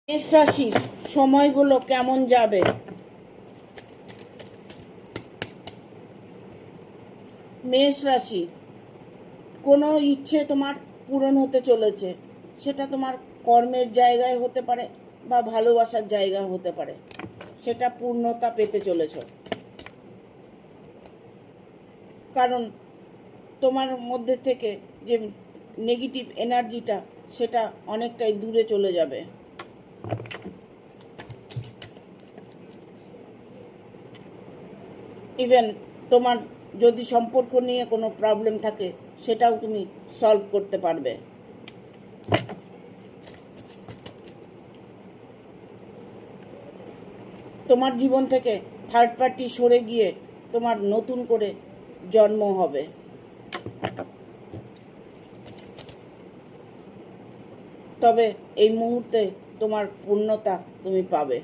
মেষ রাশির সময়গুলো কেমন যাবে? মেষ রাশি, কোনো ইচ্ছে তোমার পূরণ হতে চলেছে। সেটা তোমার কর্মের জায়গায় হতে পারে বা ভালোবাসার জায়গা হতে পারে। সেটা পূর্ণতা পেতে চলেছ, কারণ তোমার মধ্যে থেকে যে নেগেটিভ এনার্জিটা সেটা অনেকটাই দূরে চলে যাবে। ইভেন তোমার যদি সম্পর্ক নিয়ে কোনো প্রবলেম থাকে সেটাও তুমি সলভ করতে পারবে। তোমার জীবন থেকে থার্ড পার্টি সরে গিয়ে তোমার নতুন করে জন্ম হবে। তবে এই মুহূর্তে তোমার পূর্ণতা তুমি পাবে।